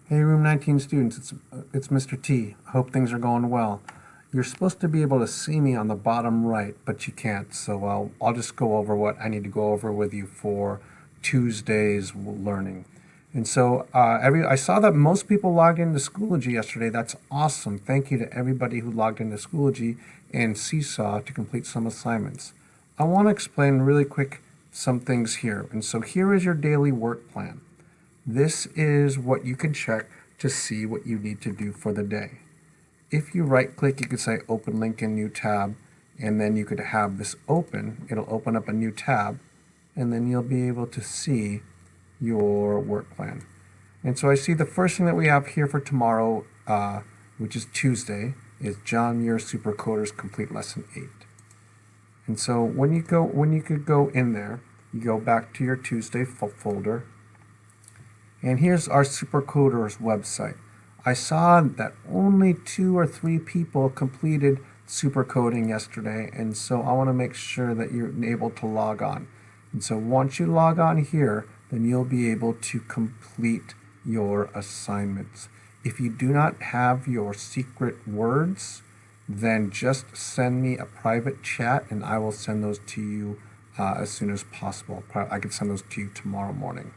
Hey, Room 19 students, it's Mr. T. Hope things are going well. You're supposed to be able to see me on the bottom right, but you can't, so I'll just go over what I need to go over with you for Tuesday's learning. And so I saw that most people logged into Schoology yesterday. That's awesome. Thank you to everybody who logged into Schoology and Seesaw to complete some assignments. I want to explain really quick some things here. And so here is your daily work plan. This is what you can check to see what you need to do for the day. If you right click, you could say open link in new tab, and then you could have this open. It'll open up a new tab, and then you'll be able to see your work plan. And so I see the first thing that we have here for tomorrow, which is Tuesday, is John Muir Supercoders Complete Lesson 8. And so when you could go in there, you go back to your Tuesday folder. And here's our Supercoders website. I saw that only 2 or 3 people completed supercoding yesterday, and so I want to make sure that you're able to log on. And so once you log on here, then you'll be able to complete your assignments. If you do not have your secret words, then just send me a private chat and I will send those to you as soon as possible. I can send those to you tomorrow morning.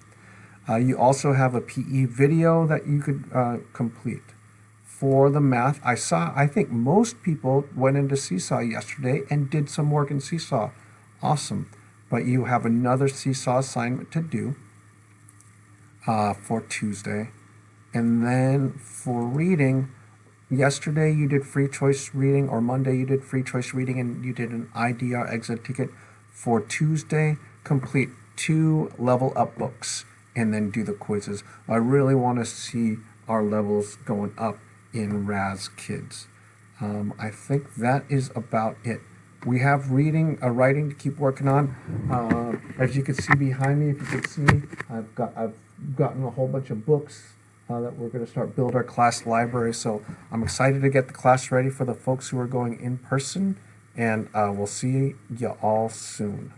You also have a PE video that you could complete. For the math, I think most people went into Seesaw yesterday and did some work in Seesaw. Awesome. But you have another Seesaw assignment to do for Tuesday. And then for reading, yesterday you did free choice reading, or Monday you did free choice reading and you did an IDR exit ticket. For Tuesday, complete 2 level up books and then do the quizzes. I really want to see our levels going up in RAS Kids. I think that is about it. We have writing to keep working on. As you can see behind me, if you can see, I've gotten a whole bunch of books that we're going to start build our class library. So I'm excited to get the class ready for the folks who are going in person, and we'll see you all soon.